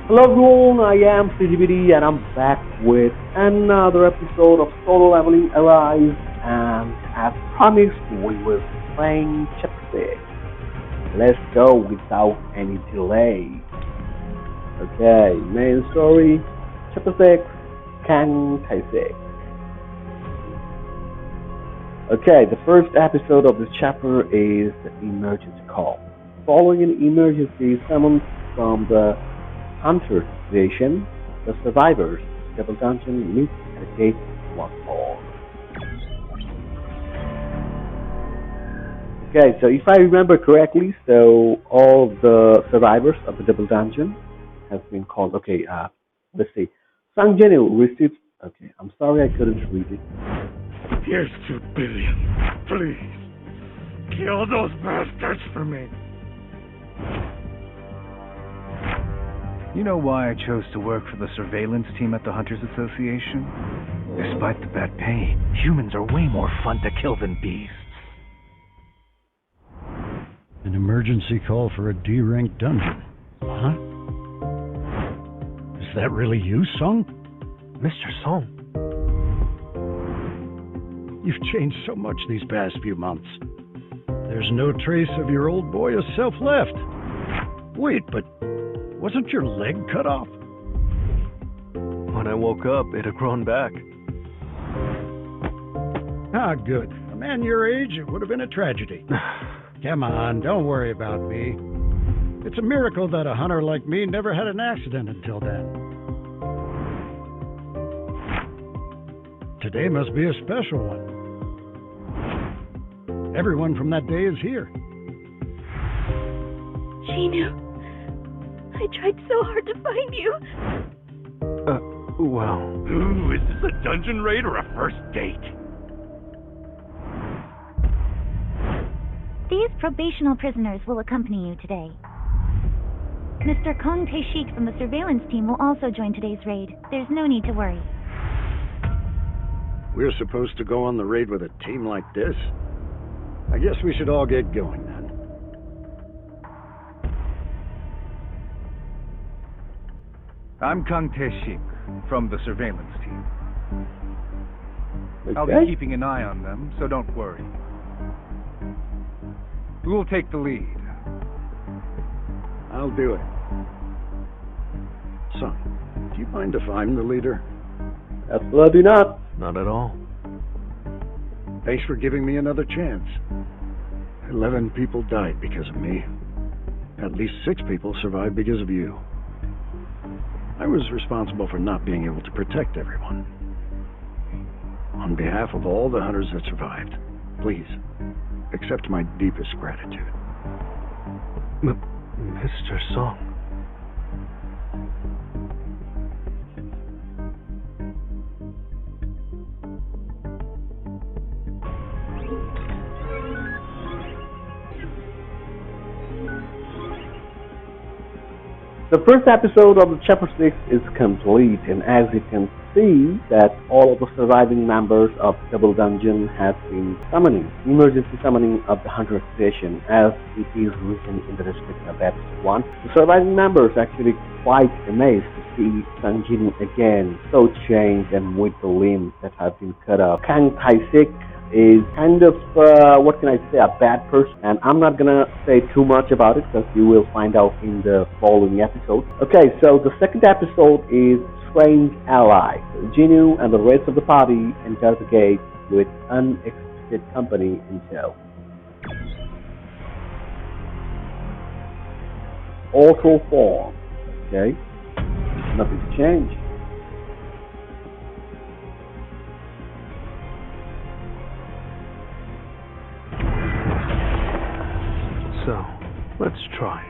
Hello everyone, I am CGBD and I'm back with another episode of Solo Leveling Arise, and as promised we will be playing Chapter 6. Let's go without any delay. Okay, main story, Chapter 6, Kang Taeshik. Okay, the first episode of this chapter is the emergency call. Following an emergency summons from the Hunter's Station, the survivors of Double Dungeon meet at the gate once more. Okay, so if I remember correctly, so all the survivors of the Double Dungeon has been called. Okay, let's see. Sang Jinil receives. Okay, I'm sorry I couldn't read it. Here's 2 billion. Please, kill those bastards for me. You know why I chose to work for the surveillance team at the Hunters Association? Despite the bad pay, humans are way more fun to kill than beasts. An emergency call for a D-rank dungeon. Huh? Is that really you, Song? Mr. Song? You've changed so much these past few months. There's no trace of your old boy of self left. Wait, but wasn't your leg cut off? When I woke up, it had grown back. Ah, good. A man your age, it would have been a tragedy. Come on, don't worry about me. It's a miracle that a hunter like me never had an accident until then. Today must be a special one. Everyone from that day is here. Ginu, I tried so hard to find you. Well... Ooh, is this a dungeon raid or a first date? These probational prisoners will accompany you today. Mr. Kang Taeshik from the surveillance team will also join today's raid. There's no need to worry. We're supposed to go on the raid with a team like this? I guess we should all get going then. I'm Kang Taeshik from the surveillance team. Okay. I'll be keeping an eye on them, so don't worry. Who will take the lead? I'll do it. Son, do you mind if I'm the leader? Absolutely not. Not at all. Thanks for giving me another chance. 11 people died because of me. At least 6 people survived because of you. I was responsible for not being able to protect everyone. On behalf of all the hunters that survived, please, accept my deepest gratitude. Mr. Song. The first episode of the Chapter 6 is complete, and as you can see that all of the surviving members of Double Dungeon have been emergency summoning of the Hunter Station, as it is written in the description of episode 1. The surviving members actually quite amazed to see Sang Jinil again, so changed and with the limbs that have been cut off. Kang Taeshik is kind of, what can I say, a bad person, and I'm not gonna say too much about it because you will find out in the following episode. Okay, so the second episode is Strange Ally. So Ginu and the rest of the party enter the gate with unexpected company in tow. Auto form. Okay, nothing's changed. So, let's try.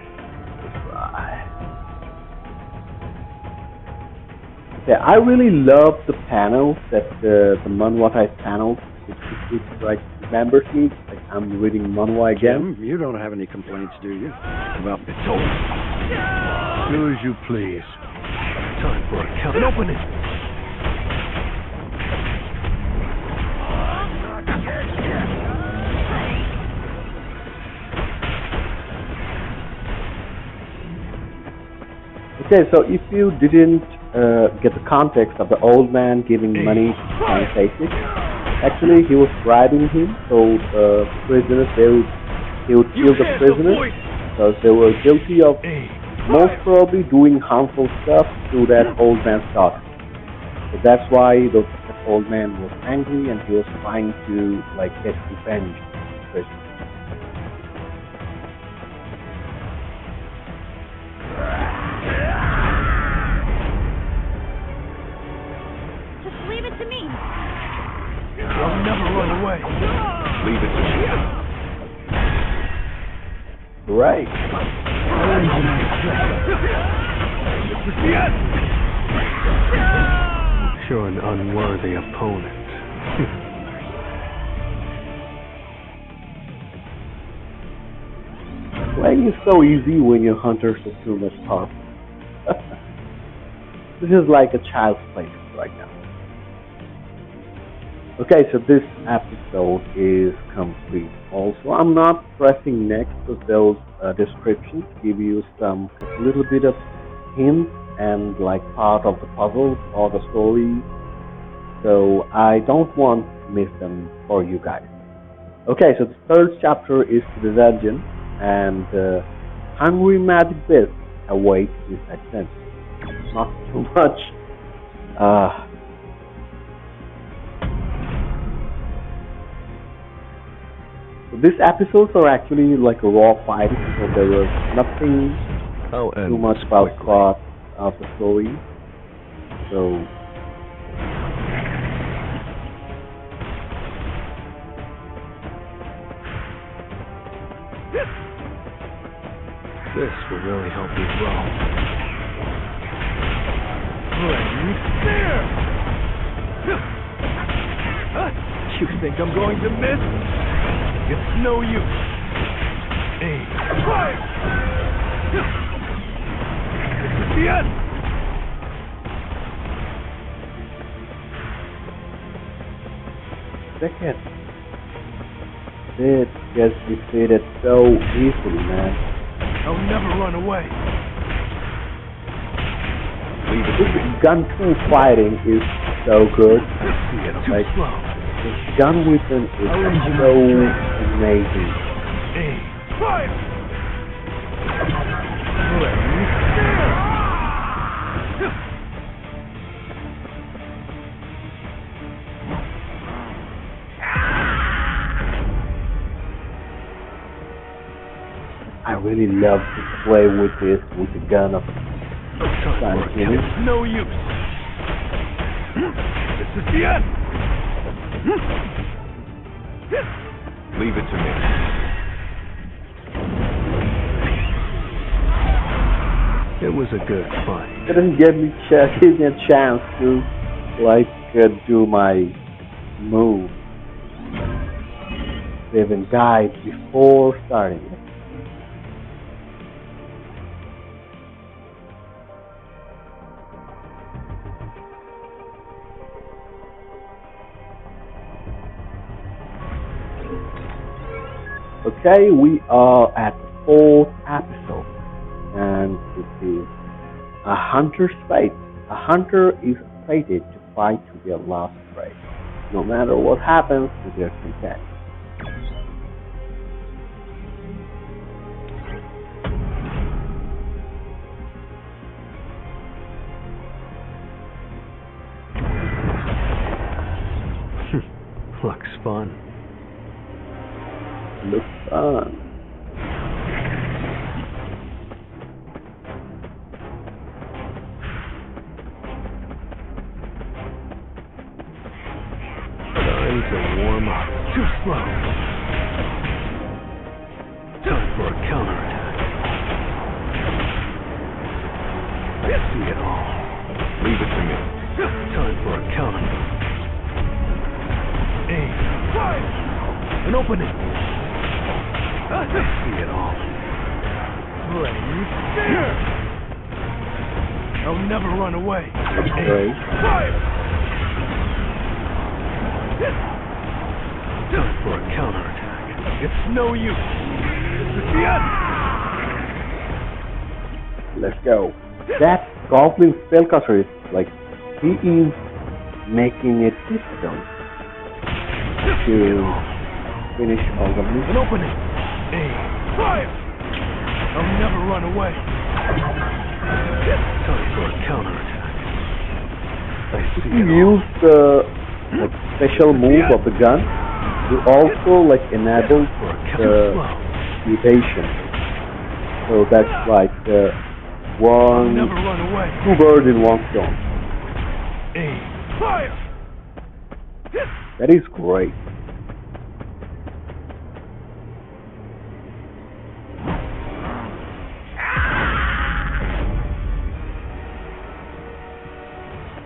Okay, I really love the panels that the manhwa type panels. It like remembers me. Like I'm reading manhwa again. Jim, you don't have any complaints, do you? Well, It's over. do as you please. Time for a count. Open it. Okay, so if you didn't get the context of the old man giving money to Kang Taeshik, actually he was bribing him so the prisoners he would kill the prisoners because they were guilty of most probably doing harmful stuff to that old man's daughter. So that's why that old man was angry and he was trying to like get revenge on the prisoners. Just leave it to me. I'll never run away. Leave it to me. Right. You're an unworthy opponent. Playing is so easy when your hunters are too much powerful. This is like a child's play right now. Okay, so this episode is complete. Also, I'm not pressing next because those descriptions give you some a little bit of hints and like part of the puzzle or the story. So I don't want to miss them for you guys. Okay, so the third chapter is the dungeon, and hungry magic beasts await this adventure. Not too much. So these episodes are actually like a raw fight, so there was nothing too much about plot of the story. So this will really help you grow. You think I'm going to miss? It's no use. Aim. Fire! This is the end! second, it gets defeated so easily, man. I'll never run away. This gun fu fighting is so good. Like, the gun weapon is so amazing. I really love to play with this with the gun of It's no use. This is the end. Leave it to me. It was a good fight. It didn't give me a chance to like do my move. Saving guide before starting it. Okay, we are at the 4th episode, and this is a hunter's fate. A hunter is fated to fight to their last prey, no matter what happens to their companions. Looks fun. Looks fun. Time to warm up. Too slow. Time for a counterattack. I see it all. Leave it to me. Time for a counter. Aim. Fire! An opening. I see it all. Ready? I'll never run away. Okay. Fire! Time for a counterattack. It's no use. This is the end. Let's go. That goblin spellcaster is like, he is making it difficult to finish all the moves. An opening. Aim. Fire! I'll never run away. Time for a counterattack. I see You it all. use the like, special move of the gun to also like enable the mutation. So that's like I'll never run away. two birds in one stone. Aim. Fire! That is great.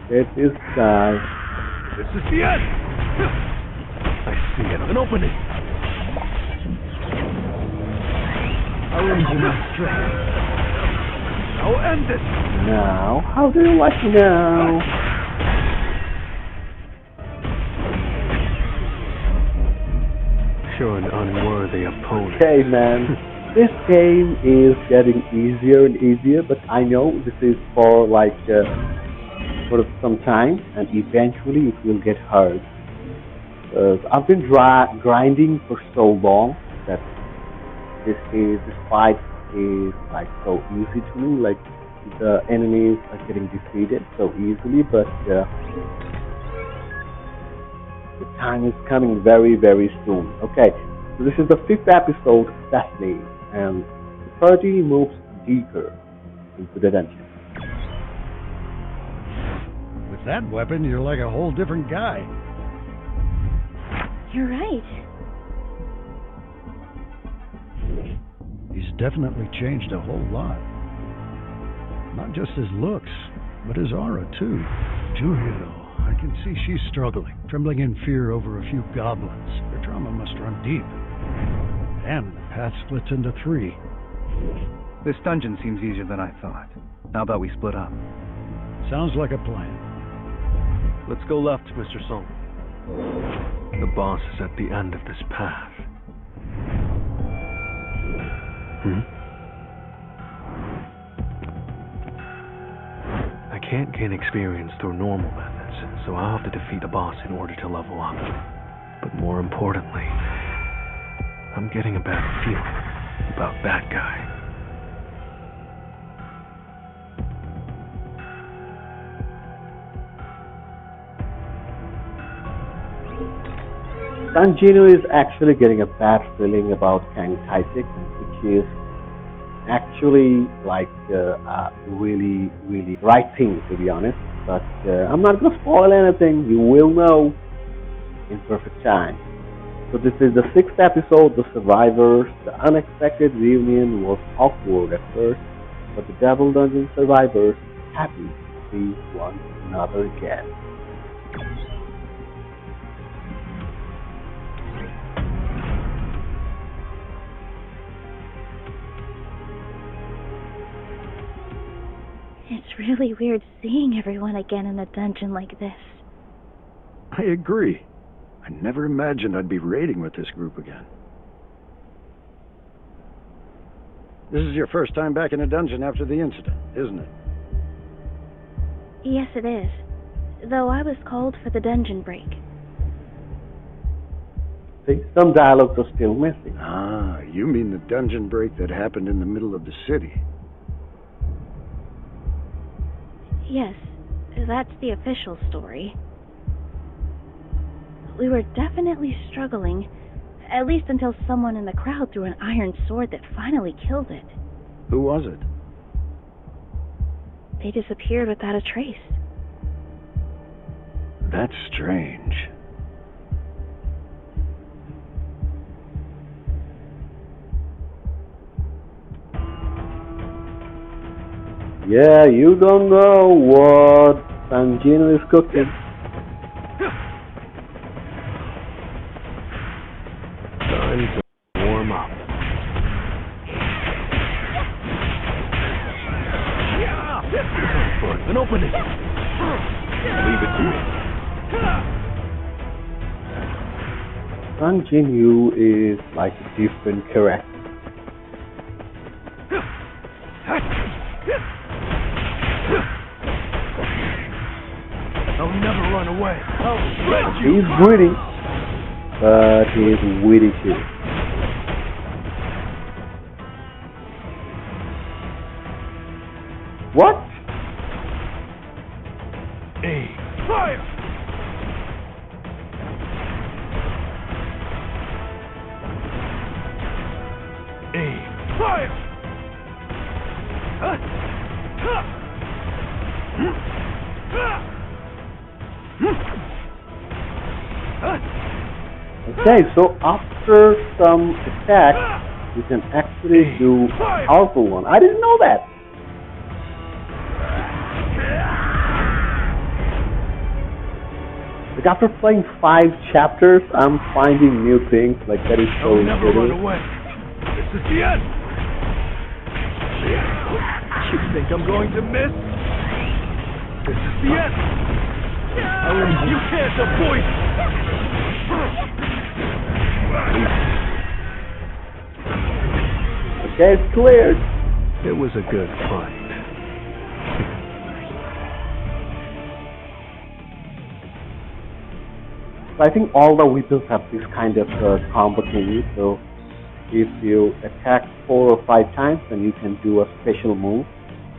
Get this guy. This is the end. I see it. An opening. I'll end you my strength. I'll end it. Now, how do you like me now? You're an unworthy opponent. Okay, man. This game is getting easier and easier, but I know this is for like sort of some time, and eventually it will get hard. I've been grinding for so long that this fight is like so easy to me. Like the enemies are getting defeated so easily, but the time is coming very, very soon. Okay, so this is the 5th episode, Destiny, and the party moves deeper into the dungeon. With that weapon, you're like a whole different guy. You're right. He's definitely changed a whole lot. Not just his looks, but his aura, too. Juhiro, I can see she's struggling, trembling in fear over a few goblins. Her trauma must run deep. And the path splits into 3. This dungeon seems easier than I thought. How about we split up? Sounds like a plan. Let's go left, Mr. Song. The boss is at the end of this path. I can't gain experience through normal methods, so I'll have to defeat the boss in order to level up. But more importantly, I'm getting a bad feeling about that guy. Sanjino is actually getting a bad feeling about Kang Taeshik, which is actually like a really, really right thing, to be honest. But I'm not going to spoil anything. You will know in perfect time. So this is the 6th episode, The Survivors. The unexpected reunion was awkward at first, but the Devil Dungeon survivors happy to see one another again. It's really weird seeing everyone again in a dungeon like this. I agree. I never imagined I'd be raiding with this group again. This is your first time back in a dungeon after the incident, isn't it? Yes, it is. Though I was called for the dungeon break. See, some dialogues are still missing. Ah, you mean the dungeon break that happened in the middle of the city. Yes, that's the official story. We were definitely struggling, at least until someone in the crowd threw an iron sword that finally killed it. Who was it? They disappeared without a trace. That's strange. Yeah, you don't know what Sanjino is cooking. Time to warm up. Time for an opening. Leave it to me. Sanjino is like a different character. I'll never run away. I'll shred you. He's greedy, but he is witty too. What? Aim. Fire! Aim. Fire! Okay, so after some attack, you can actually do a powerful one. I didn't know that. Like after playing 5 chapters, I'm finding new things. Like that is so I'll never run good. away. This is the end. You think I'm going to miss? This is the end. You can't avoid it. Okay, it's cleared. It was a good fight. So I think all the weapons have this kind of combo thingy. So if you attack 4 or 5 times, then you can do a special move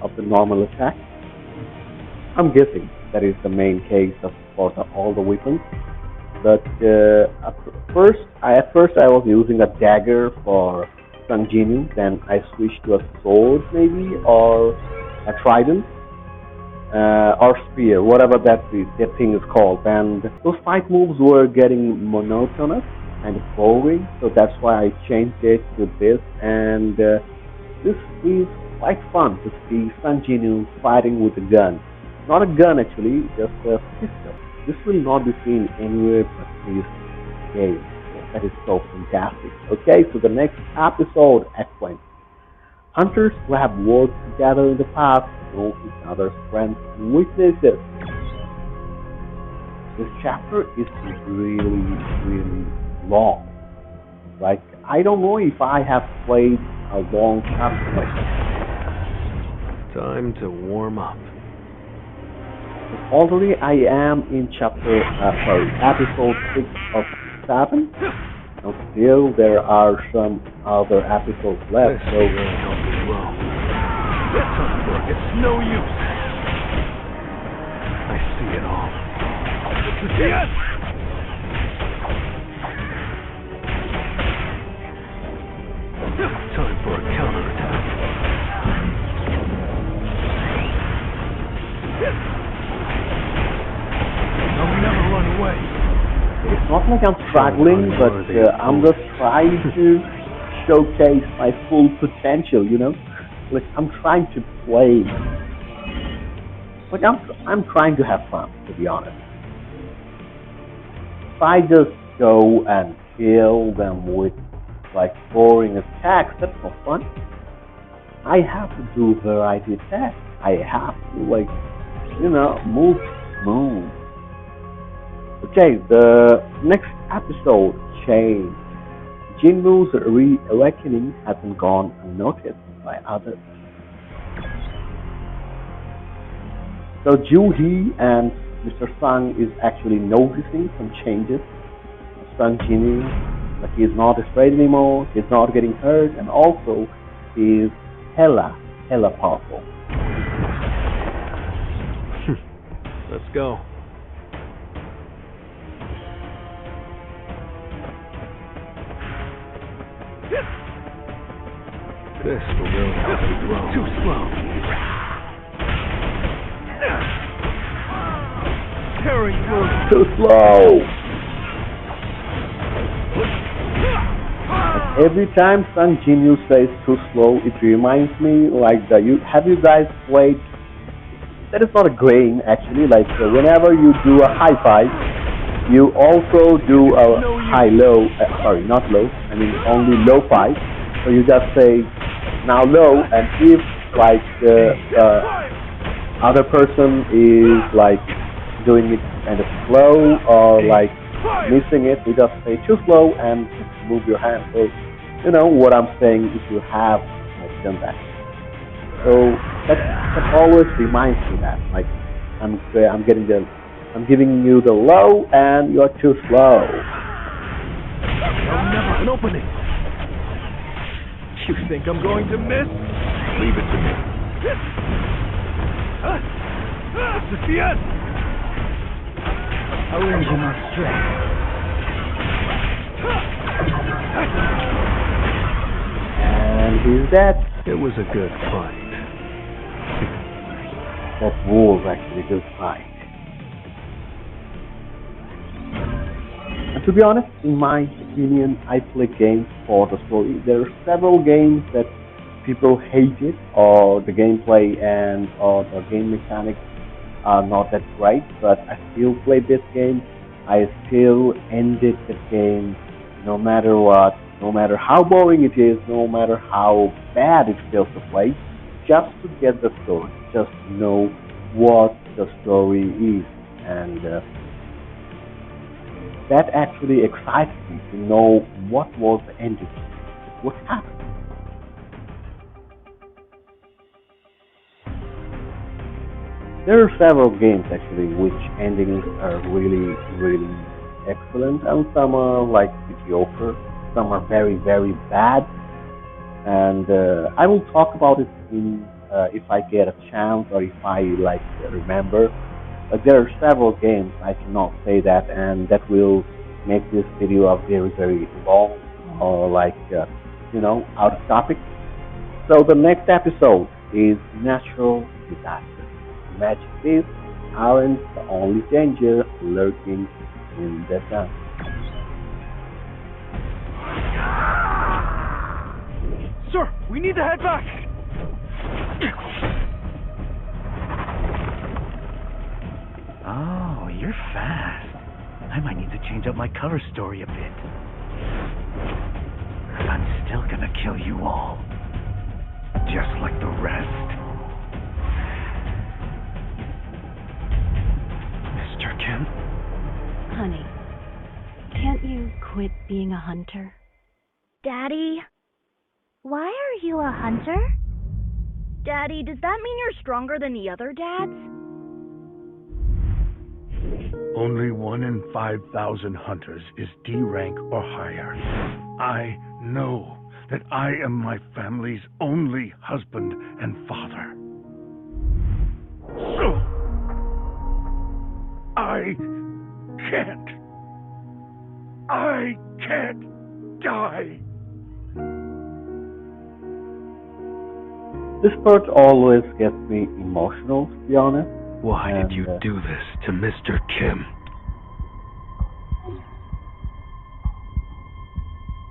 of the normal attack. I'm guessing that is the main case of for all the weapons. But at first I was using a dagger for Sung Jinwoo, then I switched to a sword maybe, or a trident, or spear, whatever that thing is called. And those fight moves were getting monotonous and boring, so that's why I changed it to this. And this is quite fun to see Sung Jinwoo fighting with a gun. Not a gun actually, just a pistol. This will not be seen anywhere but this game. That is so fantastic. Okay, so the next episode, Act 20. Hunters who have worked together in the past know each other's strengths and weaknesses. This chapter is really, really long. Like, I don't know if I have played a long chapter like this. Time to warm up. Already I am in episode 6 of 7. Now still there are some other episodes left, This so really help me grow. It's no use. I see it all. This is the end. Time for a counterattack. I'll never run away. it's not like I'm struggling, but I'm just trying to showcase my full potential, you know? Like, I'm trying to play. Like, I'm trying to have fun, to be honest. If I just go and kill them with, like, boring attacks, that's not fun. I have to do variety attacks. I have to, like, you know, move smooth. Okay, the next episode, Change. Jinwoo's reawakening hasn't gone unnoticed by others. So Joo-hee and Mr. Sung is actually noticing some changes. Sung Jinwoo, like he's not afraid anymore, he's not getting hurt, and also he's hella powerful. Let's go. This will really help me grow. Too slow. Carry through. Too slow. Every time Sung Jinwoo says too slow, it reminds me like have you guys played? That is not a game actually. Like whenever you do a high five, you also do a high-low. Sorry, not low. I mean only low five. So you just say now low, and if like the other person is like doing it kind of slow or like missing it, you just say too slow and move your hand. So you know what I'm saying if you have like done that. So that always reminds me that like I'm getting the I'm giving you the low and you're too slow. I'll never open it. You think I'm going to miss? Leave it to me. This is the end! I'll lead him on straight. And he's dead. It was a good fight. That was actually a good fight. And to be honest, in my opinion, I play games for the story. There are several games that people hated, or the gameplay and or the game mechanics are not that great, but I still play this game. I still ended the game no matter what, no matter how boring it is, no matter how bad it feels to play, just to get the story, just to know what the story is. And that actually excited me to know what was the ending, what happened. There are several games actually which endings are really, really excellent, and some are like mediocre, some are very, very bad. And I will talk about it in if I get a chance or if I like remember. But there are several games I cannot say that, and that will make this video a very, very long or like out of topic. So the next episode is natural disaster. Magic beasts aren't the only danger lurking in the sun. Sir, we need to head back! Oh, you're fast. I might need to change up my cover story a bit. But I'm still gonna kill you all. Just like the rest. Mr. Kim? Honey, can't you quit being a hunter? Daddy? Why are you a hunter? Daddy, does that mean you're stronger than the other dads? Only 1 in 5,000 hunters is D rank or higher. I know that I am my family's only husband and father. So, I can't die. This part always gets me emotional, to be honest. Why did you do this to Mr. Kim?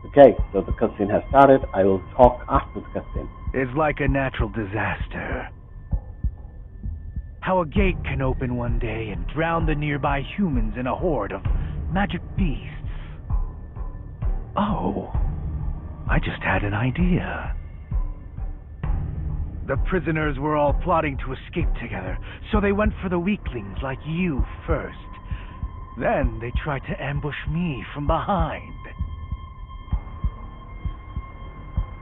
Okay, so the cutscene has started. I will talk after the cutscene. It's like a natural disaster. How a gate can open one day and drown the nearby humans in a horde of magic beasts. Oh, I just had an idea. The prisoners were all plotting to escape together, so they went for the weaklings like you first. Then they tried to ambush me from behind.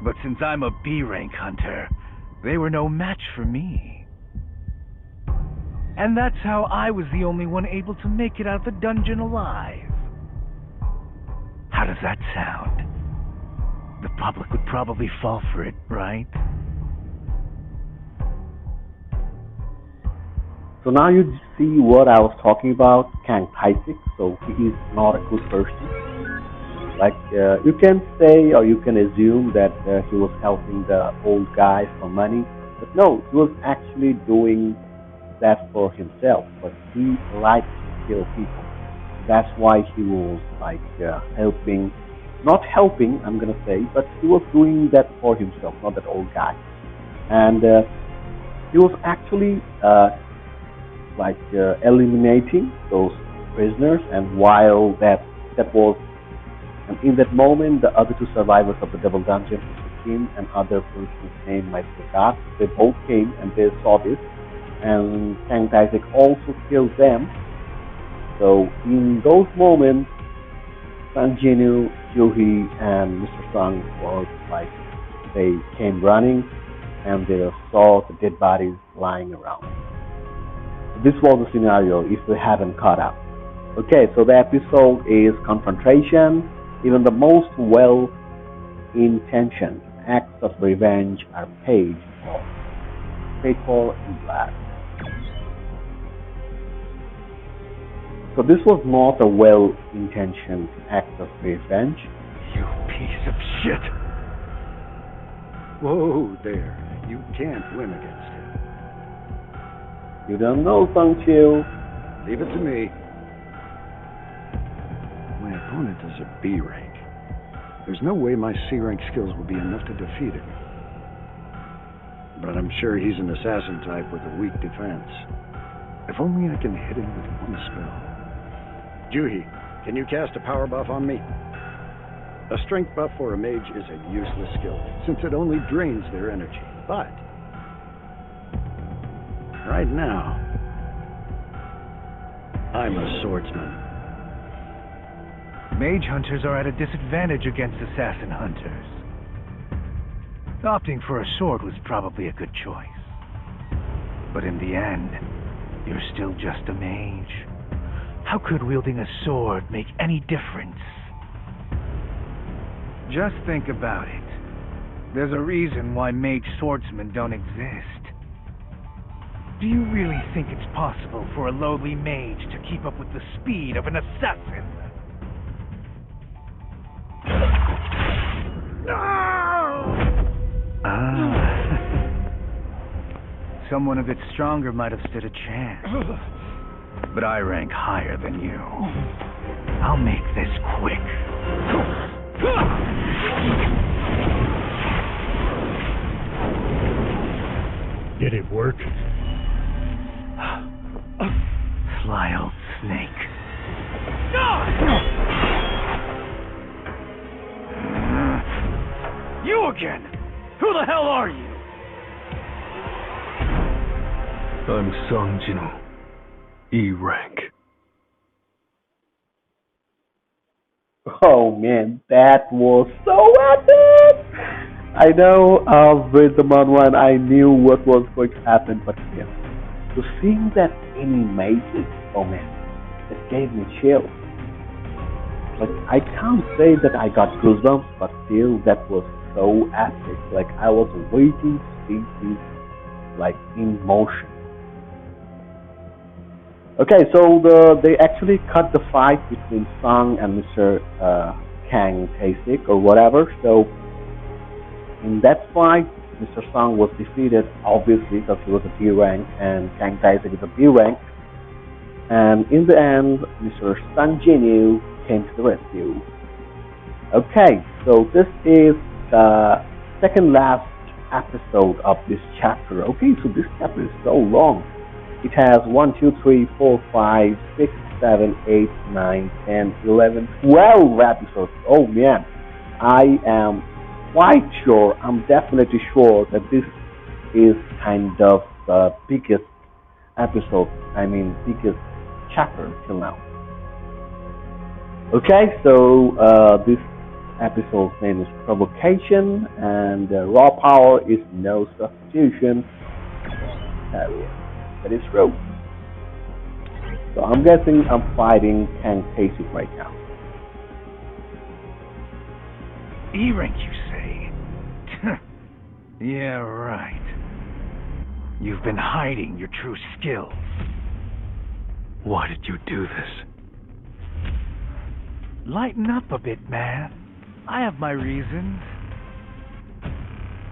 But since I'm a B-rank hunter, they were no match for me. And that's how I was the only one able to make it out of the dungeon alive. How does that sound? The public would probably fall for it, right? So now you see what I was talking about, Kang Taeshik. So he is not a good person. Like you can say or you can assume that he was helping the old guy for money, but no, he was actually doing that for himself. But he likes to kill people. That's why he was like helping, not helping, I'm gonna say, but he was doing that for himself, not that old guy. And he was actually eliminating those prisoners, and while that was, and in that moment, the other two survivors of the double dungeon, Mr. Kim and other person whose name I forgot, they both came and they saw this, and Kang Taeshik also killed them. So in those moments, Sang Jinu, Juhi, and Mr. Sung was like, they came running and they saw the dead bodies lying around. This was the scenario if we hadn't caught up. Okay, so the episode is confrontation. Even the most well-intentioned acts of revenge are paid for in blood. So this was not a well-intentioned act of revenge. You piece of shit! Whoa there. You can't win against him. You don't know, don't you? Leave it to me. My opponent is a B rank. There's no way my C rank skills will be enough to defeat him. But I'm sure he's an assassin type with a weak defense. If only I can hit him with one spell. Juhi, can you cast a power buff on me? A strength buff for a mage is a useless skill, since it only drains their energy. But right now, I'm a swordsman. Mage hunters are at a disadvantage against assassin hunters. Opting for a sword was probably a good choice. But in the end, you're still just a mage. How could wielding a sword make any difference? Just think about it. There's a reason why mage swordsmen don't exist. Do you really think it's possible for a lowly mage to keep up with the speed of an assassin? Someone a bit stronger might have stood a chance. But I rank higher than you. I'll make this quick. Did it work? Sly old snake. You again! Who the hell are you? I'm Sung Jinu, E rank. Oh man, that was so epic! I know with the manhwa I knew what was going to happen, but still, to seeing that animated, oh man, it gave me chills. Like, I can't say that I got goosebumps, but still, that was so epic. Like, I was waiting to see this, like, in motion. Okay, so they actually cut the fight between Sung and Mr. Kang Taeshik or whatever. So in that fight, Mr. Sung was defeated, obviously, because he was a D rank and Kang Taeshik is a B rank. And in the end, Mr. Sung Jinu came to the rescue. Okay, so this is the second last episode of this chapter. Okay, so this chapter is so long. It has 1, 2, 3, 4, 5, 6, 7, 8, 9, 10, 11, 12 episodes. Oh man, I am quite sure, I'm definitely sure that this is kind of the biggest episode, biggest chapter till now. Okay, so this episode's name is Provocation, and raw power is no substitution. That is true. So I'm guessing I'm fighting Kang Taeshik right now. E-rank, you say? Yeah, right. You've been hiding your true skills. Why did you do this? Lighten up a bit, man. I have my reasons.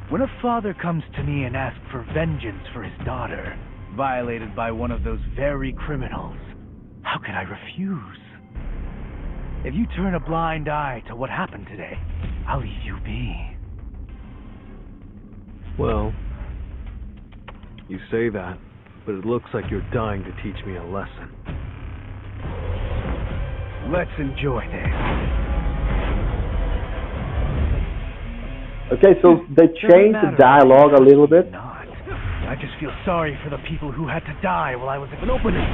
When a father comes to me and asks for vengeance for his daughter, violated by one of those very criminals, how can I refuse? If you turn a blind eye to what happened today, I'll leave you be. Well, you say that, but it looks like you're dying to teach me a lesson. Let's enjoy this. Okay, so they changed the dialogue a little bit. I just feel sorry for the people who had to die while I was at an opening.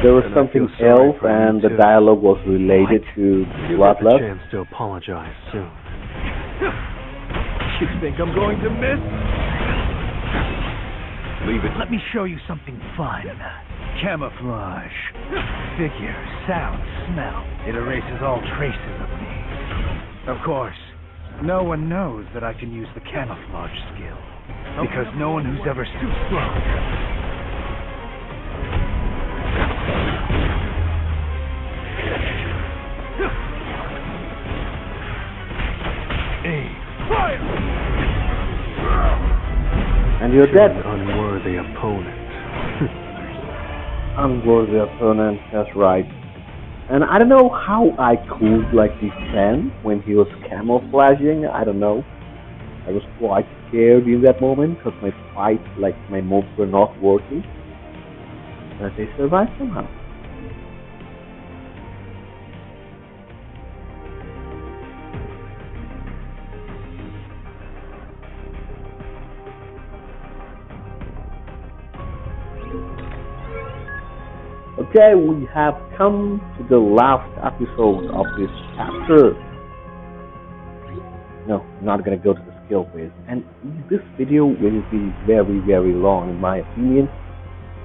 There was something else, and the dialogue was related to bloodlust. You'll get a chance to apologize soon. You think I'm going to miss? leave it. Let me show you something fun. Camouflage. Figure, sound, smell. It erases all traces of me. Of course, no one knows that I can use the camouflage skill. Because no one who's ever stood slow. Fire! And you're dead. An unworthy opponent. Unworthy opponent, that's right. And I don't know how I could like defend when he was camouflaging. I don't know. I was quite scared in that moment because my moves were not working. But they survived somehow. Okay, we have come to the last episode of this chapter. No, I'm not gonna go to the skill phase. And this video will be very, very long in my opinion.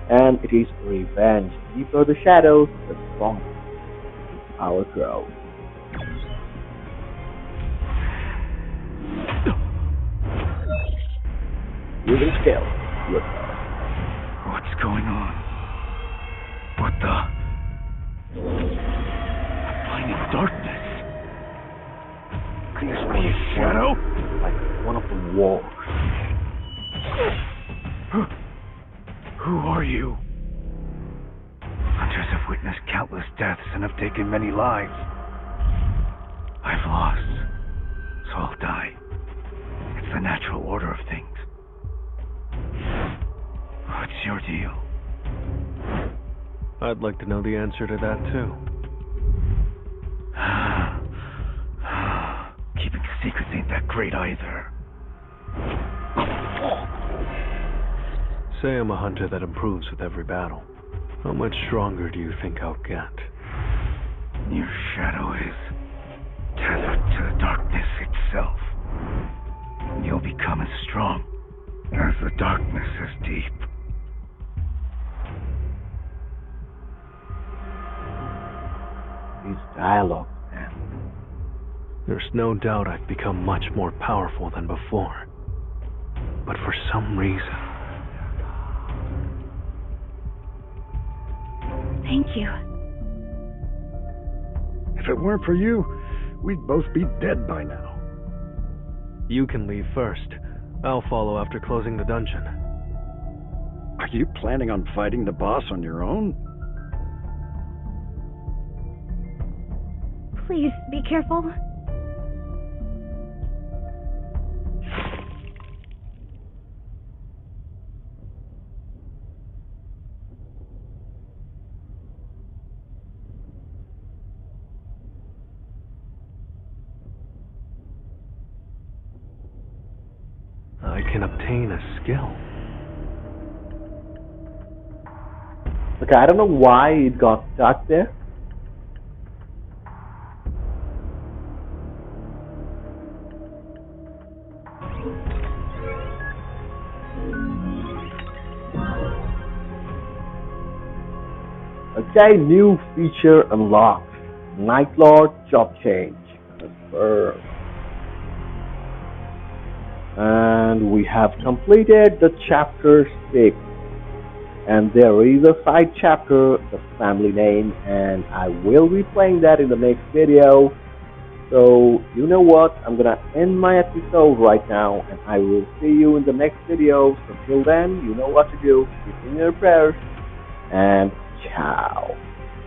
And it is revenge. Deeper the shadows, the stronger our grows. Using skill. What's going on? What the? I'm finding darkness. Can this be a shadow? Like one of the walls. Who are you? Hunters have witnessed countless deaths and have taken many lives. I've lost, so I'll die. It's the natural order of things. What's your deal? I'd like to know the answer to that, too. Keeping secrets ain't that great either. Say I'm a hunter that improves with every battle. How much stronger do you think I'll get? Your shadow is tethered to the darkness itself. You'll become as strong as the darkness is deep. These dialogues, man. There's no doubt I've become much more powerful than before. But for some reason... Thank you. If it weren't for you, we'd both be dead by now. You can leave first. I'll follow after closing the dungeon. Are you planning on fighting the boss on your own? Please, be careful. I can obtain a skill. Okay, I don't know why it got stuck there. Okay, new feature unlocked. Night Lord job change. Confirm. And we have completed the chapter 6. And there is a side chapter, the family name, and I will be playing that in the next video. So, you know what? I'm gonna end my episode right now, and I will see you in the next video. So till then, you know what to do. Keep in your prayers, and ciao.